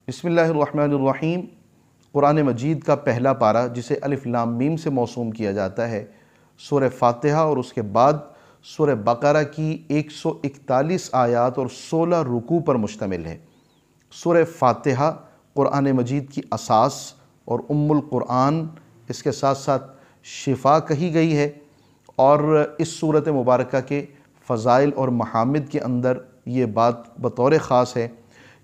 بسم اللہ الرحمن الرحیم۔ قرآن مجید کا پہلا پارہ جسے الف لام میم سے موسوم کیا جاتا ہے، سورہ فاتحہ اور اس کے بعد سورہ بقرہ کی 141 آیات اور 16 رکوع پر مشتمل ہے۔ سورہ فاتحہ قرآن مجید کی اساس اور ام القرآن، اس کے ساتھ ساتھ شفا کہی گئی ہے، اور اس صورت مبارکہ کے فضائل اور محامد کے اندر یہ بات بطور خاص ہے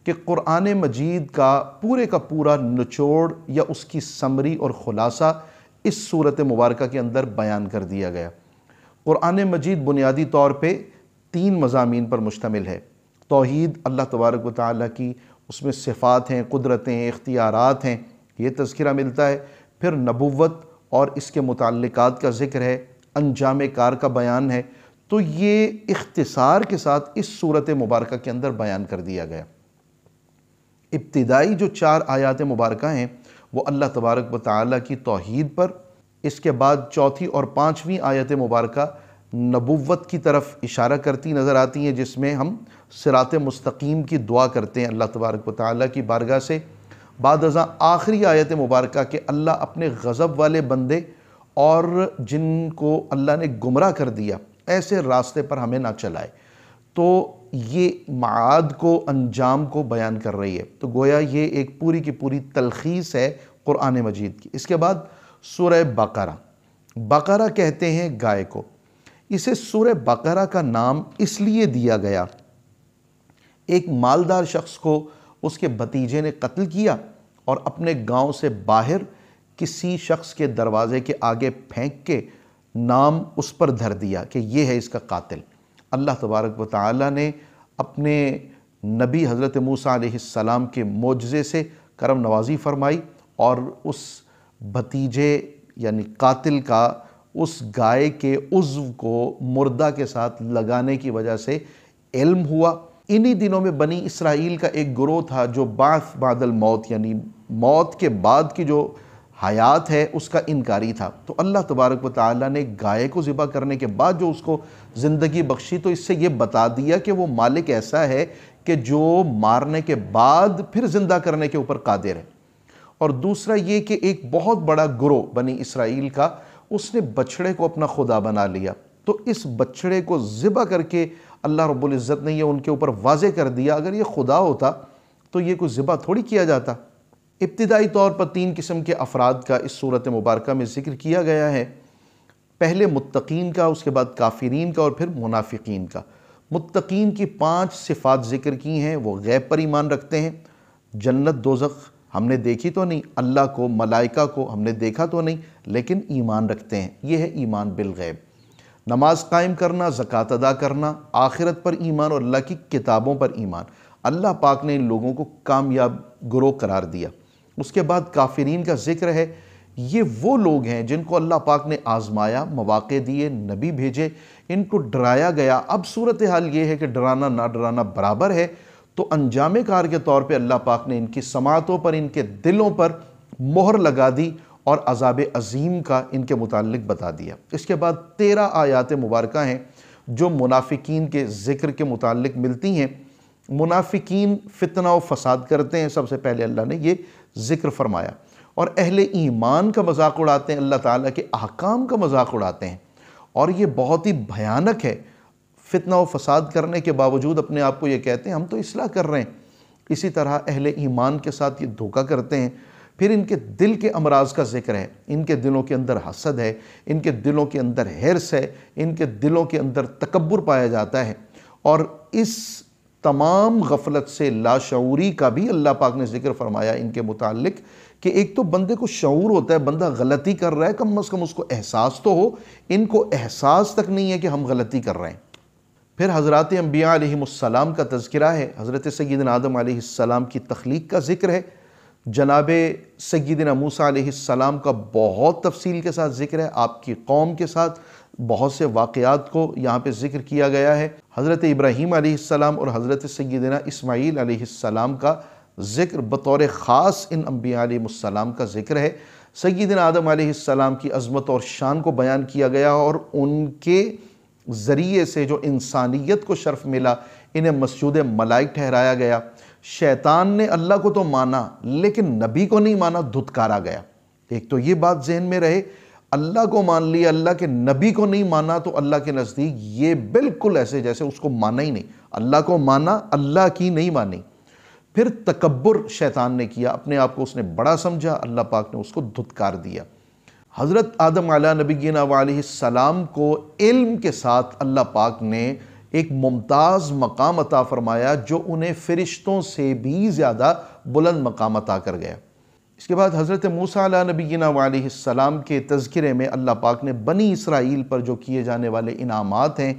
کہ قرآن مجید کا پورا نچوڑ یا اس کی سمری اور خلاصہ اس صورت مبارکہ کے اندر بیان کر دیا گیا۔ قرآن مجید بنیادی طور پہ 3 مضامین پر مشتمل ہے۔ توحید، اللہ تبارک و تعالیٰ کی اس میں صفات ہیں، قدرتیں، اختیارات ہیں، یہ تذکرہ ملتا ہے۔ پھر نبوت اور اس کے متعلقات کا ذکر ہے، انجام کار کا بیان ہے۔ تو یہ اختصار کے ساتھ اس صورت مبارکہ کے اندر بیان کر دیا گیا۔ ابتدائی جو 4 آیات مبارکہ ہیں وہ اللہ تبارک و تعالیٰ کی توحید پر، اس کے بعد چوتھی اور 5ویں آیت مبارکہ نبوت کی طرف اشارہ کرتی نظر آتی ہیں، جس میں ہم صراط مستقیم کی دعا کرتے ہیں اللہ تبارک و تعالیٰ کی بارگاہ سے۔ بعد ازاں آخری آیت مبارکہ کہ اللہ اپنے غضب والے بندے اور جن کو اللہ نے گمراہ کر دیا ایسے راستے پر ہمیں نہ چلائے، تو یہ معاد کو، انجام کو بیان کر رہی ہے۔ تو گویا یہ ایک پوری کی پوری تلخیص ہے قرآن مجید کی۔ اس کے بعد سورہ بقرہ، بقرہ کہتے ہیں گائے کو۔ اسے سورہ بقرہ کا نام اس لیے دیا گیا، ایک مالدار شخص کو اس کے بھتیجے نے قتل کیا اور اپنے گاؤں سے باہر کسی شخص کے دروازے کے آگے پھینک کے نام اس پر دھر دیا کہ یہ ہے اس کا قاتل۔ اللہ تبارک و تعالیٰ نے اپنے نبی حضرت موسیٰ علیہ السلام کے معجزے سے کرم نوازی فرمائی اور اس بھتیجے یعنی قاتل کا اس گائے کے عضو کو مردہ کے ساتھ لگانے کی وجہ سے علم ہوا۔ انہی دنوں میں بنی اسرائیل کا ایک گروہ تھا جو بعث بعد الموت یعنی موت کے بعد کی جو حیات ہے اس کا انکاری تھا۔ تو اللہ تبارک و تعالیٰ نے گائے کو ذبح کرنے کے بعد جو اس کو زندگی بخشی، تو اس سے یہ بتا دیا کہ وہ مالک ایسا ہے کہ جو مارنے کے بعد پھر زندہ کرنے کے اوپر قادر ہے۔ اور دوسرا یہ کہ ایک بہت بڑا گروہ بنی اسرائیل کا، اس نے بچڑے کو اپنا خدا بنا لیا، تو اس بچڑے کو ذبح کر کے اللہ رب العزت نے یہ ان کے اوپر واضح کر دیا اگر یہ خدا ہوتا تو یہ کوئی ذبح تھوڑی کیا جاتا۔ ابتدائی طور پر 3 قسم کے افراد کا اس صورت مبارکہ میں ذکر کیا گیا ہے۔ پہلے متقین کا، اس کے بعد کافرین کا اور پھر منافقین کا۔ متقین کی 5 صفات ذکر کی ہیں۔ وہ غیب پر ایمان رکھتے ہیں، جنت دوزخ ہم نے دیکھی تو نہیں، اللہ کو، ملائکہ کو ہم نے دیکھا تو نہیں، لیکن ایمان رکھتے ہیں، یہ ہے ایمان بالغیب۔ نماز قائم کرنا، زکوٰۃ ادا کرنا، آخرت پر ایمان اور اللہ کی کتابوں پر ایمان۔ اللہ پاک نے ان لوگوں کو کامیاب گروہ قرار دیا۔ اس کے بعد کافرین کا ذکر ہے۔ یہ وہ لوگ ہیں جن کو اللہ پاک نے آزمایا، مواقع دیے، نبی بھیجے، ان کو ڈرایا گیا۔ اب صورتحال یہ ہے کہ ڈرانا نہ ڈرانا برابر ہے، تو انجام کار کے طور پہ اللہ پاک نے ان کی سماعتوں پر، ان کے دلوں پر مہر لگا دی اور عذاب عظیم کا ان کے متعلق بتا دیا۔ اس کے بعد 13 آیات مبارکہ ہیں جو منافقین کے ذکر کے متعلق ملتی ہیں۔ منافقین فتنہ و فساد کرتے ہیں، سب سے پہلے اللہ نے یہ ذکر فرمایا، اور اہل ایمان کا مذاق اڑاتے ہیں، اللہ تعالیٰ کے احکام کا مذاق اڑاتے ہیں، اور یہ بہت ہی بھیانک ہے۔ فتنہ و فساد کرنے کے باوجود اپنے آپ کو یہ کہتے ہیں ہم تو اصلاح کر رہے ہیں۔ اسی طرح اہل ایمان کے ساتھ یہ دھوکہ کرتے ہیں۔ پھر ان کے دل کے امراض کا ذکر ہے، ان کے دلوں کے اندر حسد ہے، ان کے دلوں کے اندر حرص ہے، ان کے دلوں کے اندر تکبر پایا جاتا ہے، اور اس تمام غفلت سے لاشعوری کا بھی اللہ پاک نے ذکر فرمایا ان کے متعلق کہ ایک تو بندے کو شعور ہوتا ہے، بندہ غلطی کر رہا ہے، کم از کم اس کو احساس تو ہو۔ ان کو احساس تک نہیں ہے کہ ہم غلطی کر رہے ہیں۔ پھر حضرات انبیاء علیہم السلام کا تذکرہ ہے، حضرت سیدنا آدم علیہ السلام کی تخلیق کا ذکر ہے، جناب سیدنا موسیٰ علیہ السلام کا بہت تفصیل کے ساتھ ذکر ہے، آپ کی قوم کے ساتھ بہت سے واقعات کو یہاں پہ ذکر کیا گیا ہے۔ حضرت ابراہیم علیہ السلام اور حضرت سیدنا اسماعیل علیہ السلام کا ذکر بطور خاص ان انبیاء علیہ السلام کا ذکر ہے۔ سیدنا آدم علیہ السلام کی عظمت اور شان کو بیان کیا گیا، اور ان کے ذریعے سے جو انسانیت کو شرف ملا، انہیں مسجود ملائک ٹھہرایا گیا۔ شیطان نے اللہ کو تو مانا لیکن نبی کو نہیں مانا، دھتکارا گیا۔ ایک تو یہ بات ذہن میں رہے، اللہ کو مان لیا، اللہ کے نبی کو نہیں مانا، تو اللہ کے نزدیک یہ بالکل ایسے جیسے اس کو مانا ہی نہیں۔ اللہ کو مانا، اللہ کی نہیں مانی۔ پھر تکبر شیطان نے کیا، اپنے آپ کو اس نے بڑا سمجھا، اللہ پاک نے اس کو دھتکار دیا۔ حضرت آدم علیہ نبینا وعلیہ السلام کو علم کے ساتھ اللہ پاک نے ایک ممتاز مقام عطا فرمایا جو انہیں فرشتوں سے بھی زیادہ بلند مقام عطا کر گیا۔ اس کے بعد حضرت موسیٰ علیہ نبینا وعلیہ السلام کے تذکرے میں اللہ پاک نے بنی اسرائیل پر جو کیے جانے والے انعامات ہیں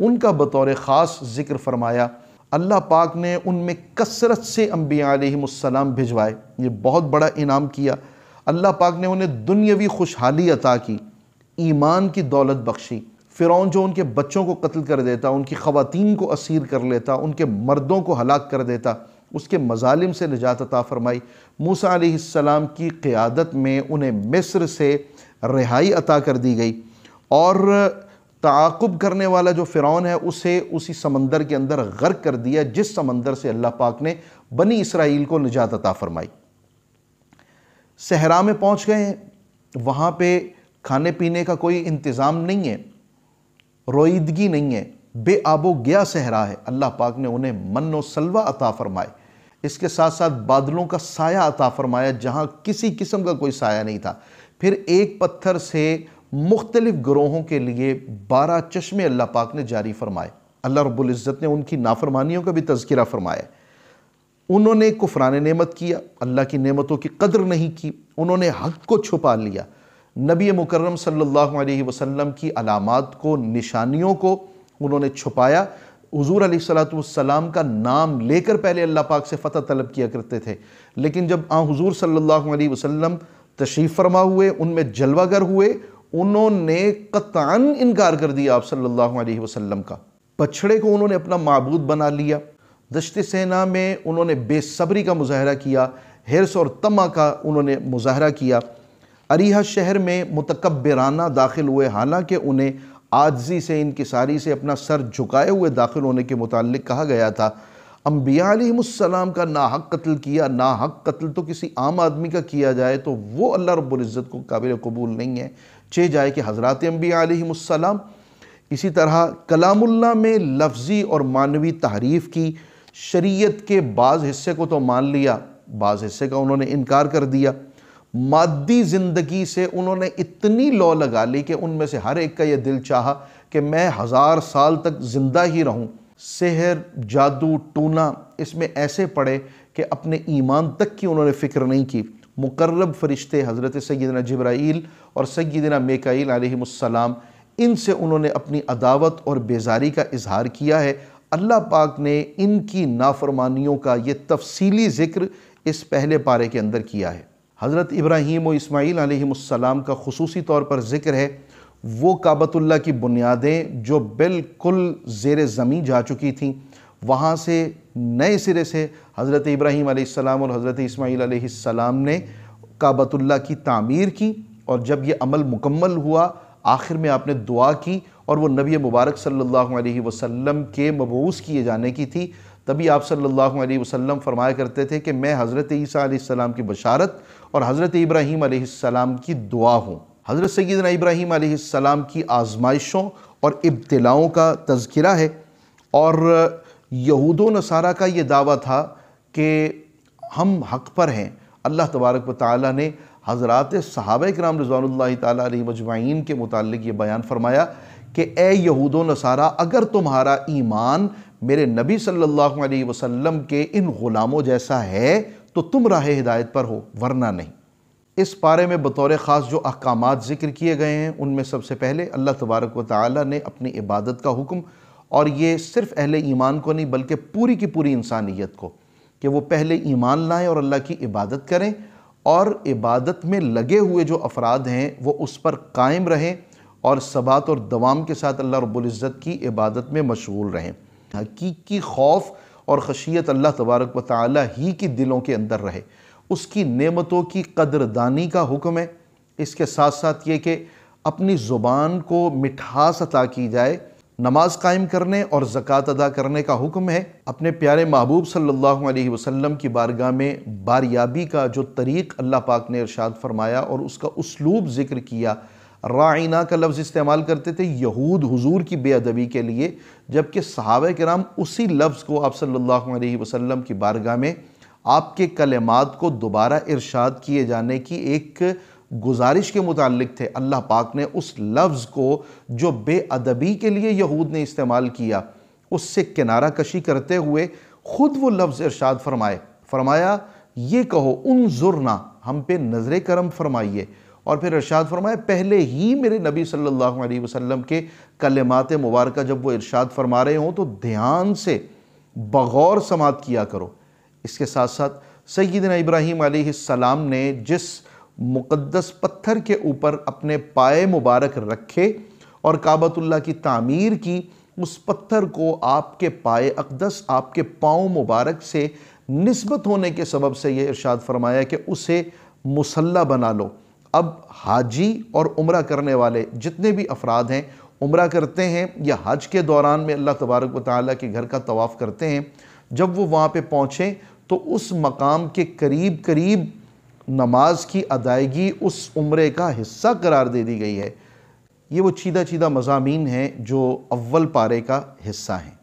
ان کا بطور خاص ذکر فرمایا۔ اللہ پاک نے ان میں کثرت سے انبیاء علیہم السلام بھجوائے، یہ بہت بڑا انعام کیا۔ اللہ پاک نے انہیں دنیاوی خوشحالی عطا کی، ایمان کی دولت بخشی۔ فرعون جو ان کے بچوں کو قتل کر دیتا، ان کی خواتین کو اسیر کر لیتا، ان کے مردوں کو ہلاک کر دیتا، اس کے مظالم سے نجات عطا فرمائی۔ موسیٰ علیہ السلام کی قیادت میں انہیں مصر سے رہائی عطا کر دی گئی، اور تعاقب کرنے والا جو فرعون ہے اسے اسی سمندر کے اندر غرق کر دیا جس سمندر سے اللہ پاک نے بنی اسرائیل کو نجات عطا فرمائی۔ صحرا میں پہنچ گئے ہیں، وہاں پہ کھانے پینے کا کوئی انتظام نہیں ہے، رویدگی نہیں ہے، بے آب و گیا صحرا ہے۔ اللہ پاک نے انہیں من و سلوہ عطا فرمائے، اس کے ساتھ ساتھ بادلوں کا سایہ عطا فرمایا جہاں کسی قسم کا کوئی سایہ نہیں تھا۔ پھر ایک پتھر سے مختلف گروہوں کے لیے 12 چشمے اللہ پاک نے جاری فرمائے۔ اللہ رب العزت نے ان کی نافرمانیوں کا بھی تذکرہ فرمایا۔ انہوں نے کفران نعمت کیا، اللہ کی نعمتوں کی قدر نہیں کی، انہوں نے حق کو چھپا لیا، نبی مکرم صلی اللہ علیہ وسلم کی علامات کو، نشانیوں کو انہوں نے چھپایا۔ حضور علیہ السلام کا نام لے کر پہلے اللہ پاک سے فتح طلب کیا کرتے تھے، لیکن جب حضور صلی اللہ علیہ وسلم تشریف فرما ہوئے، ان میں جلوہ گر ہوئے، انہوں نے قطعاً انکار کر دیا آپ صلی اللہ علیہ وسلم کا۔ بچھڑے کو انہوں نے اپنا معبود بنا لیا۔ دشت سینا میں انہوں نے بے صبری کا مظاہرہ کیا، حرص اور طمع کا انہوں نے مظاہرہ کیا۔ اریحہ شہر میں متکبرانہ داخل ہوئے، حالانکہ انہیں عاجزی سے، انکساری سے اپنا سر جھکائے ہوئے داخل ہونے کے متعلق کہا گیا تھا۔ انبیاء علیہ السلام کا ناحق قتل کیا۔ ناحق قتل تو کسی عام آدمی کا کیا جائے تو وہ اللہ رب العزت کو قابل قبول نہیں ہے، چہ جائے کہ حضرات انبیاء علیہ السلام۔ اسی طرح کلام اللہ میں لفظی اور معنوی تحریف کی، شریعت کے بعض حصے کو تو مان لیا، بعض حصے کا انہوں نے انکار کر دیا۔ مادی زندگی سے انہوں نے اتنی لو لگا لی کہ ان میں سے ہر ایک کا یہ دل چاہا کہ میں 1000 سال تک زندہ ہی رہوں۔ سحر، جادو، ٹونا اس میں ایسے پڑے کہ اپنے ایمان تک کی انہوں نے فکر نہیں کی۔ مقرب فرشتے حضرت سیدنا جبرائیل اور سیدنا میکائیل علیہ السلام، ان سے انہوں نے اپنی عداوت اور بیزاری کا اظہار کیا ہے۔ اللہ پاک نے ان کی نافرمانیوں کا یہ تفصیلی ذکر اس پہلے پارے کے اندر کیا ہے۔ حضرت ابراہیم و اسماعیل علیہ السلام کا خصوصی طور پر ذکر ہے۔ وہ کعبۃ اللہ کی بنیادیں جو بالکل زیر زمین جا چکی تھیں، وہاں سے نئے سرے سے حضرت ابراہیم علیہ السلام اور حضرت اسماعیل علیہ السلام نے کعبۃ اللہ کی تعمیر کی، اور جب یہ عمل مکمل ہوا آخر میں آپ نے دعا کی، اور وہ نبی مبارک صلی اللہ علیہ وسلم کے مبعوث کیے جانے کی تھی۔ تبھی آپ صلی اللہ علیہ وسلم فرمایا کرتے تھے کہ میں حضرت عیسیٰ علیہ السلام کی بشارت اور حضرت ابراہیم علیہ السلام کی دعا ہوں۔ حضرت سیدنا ابراہیم علیہ السلام کی آزمائشوں اور ابتلاؤں کا تذکرہ ہے، اور یہود و نصارہ کا یہ دعویٰ تھا کہ ہم حق پر ہیں۔ اللہ تبارک و تعالیٰ نے حضرات صحابہ کرام رضوان اللہ تعالیٰ علیہ مجمعین کے متعلق یہ بیان فرمایا کہ اے یہود و نصارہ، اگر تمہارا ایمان میرے نبی صلی اللہ علیہ وسلم کے ان غلاموں جیسا ہے تو تم راہ ہدایت پر ہو، ورنہ نہیں۔ اس پارے میں بطور خاص جو احکامات ذکر کیے گئے ہیں ان میں سب سے پہلے اللہ تبارک و تعالیٰ نے اپنی عبادت کا حکم، اور یہ صرف اہل ایمان کو نہیں بلکہ پوری کی پوری انسانیت کو، کہ وہ پہلے ایمان لائیں اور اللہ کی عبادت کریں، اور عبادت میں لگے ہوئے جو افراد ہیں وہ اس پر قائم رہیں اور ثبات اور دوام کے ساتھ اللہ رب العزت کی عبادت میں مشغول رہیں۔ حقیقی خوف اور خشیت اللہ تبارک و تعالیٰ ہی کی دلوں کے اندر رہے، اس کی نعمتوں کی قدردانی کا حکم ہے۔ اس کے ساتھ ساتھ یہ کہ اپنی زبان کو مٹھاس عطا کی جائے، نماز قائم کرنے اور زکوٰۃ ادا کرنے کا حکم ہے۔ اپنے پیارے محبوب صلی اللہ علیہ وسلم کی بارگاہ میں باریابی کا جو طریق اللہ پاک نے ارشاد فرمایا اور اس کا اسلوب ذکر کیا، راعینا کا لفظ استعمال کرتے تھے یہود حضور کی بے ادبی کے لیے، جبکہ صحابہ کرام اسی لفظ کو آپ صلی اللہ علیہ وسلم کی بارگاہ میں آپ کے کلمات کو دوبارہ ارشاد کیے جانے کی ایک گزارش کے متعلق تھے۔ اللہ پاک نے اس لفظ کو جو بے ادبی کے لیے یہود نے استعمال کیا، اس سے کنارہ کشی کرتے ہوئے خود وہ لفظ ارشاد فرمایا یہ کہو انظرنا، ہم پہ نظر کرم فرمائیے، اور پھر ارشاد فرمایا پہلے ہی میرے نبی صلی اللہ علیہ وسلم کے کلمات مبارکہ جب وہ ارشاد فرما رہے ہوں تو دھیان سے بغور سماعت کیا کرو۔ اس کے ساتھ ساتھ سیدنا ابراہیم علیہ السلام نے جس مقدس پتھر کے اوپر اپنے پائے مبارک رکھے اور کعبۃ اللہ کی تعمیر کی، اس پتھر کو آپ کے پائے اقدس، آپ کے پاؤں مبارک سے نسبت ہونے کے سبب سے یہ ارشاد فرمایا کہ اسے مصلی بنا لو۔ اب حاجی اور عمرہ کرنے والے جتنے بھی افراد ہیں، عمرہ کرتے ہیں یا حج کے دوران میں اللہ تبارک و تعالیٰ کے گھر کا طواف کرتے ہیں، جب وہ وہاں پہ پہنچیں تو اس مقام کے قریب نماز کی ادائیگی اس عمرے کا حصہ قرار دے دی گئی ہے۔ یہ وہ چیدہ مضامین ہیں جو اول پارے کا حصہ ہیں۔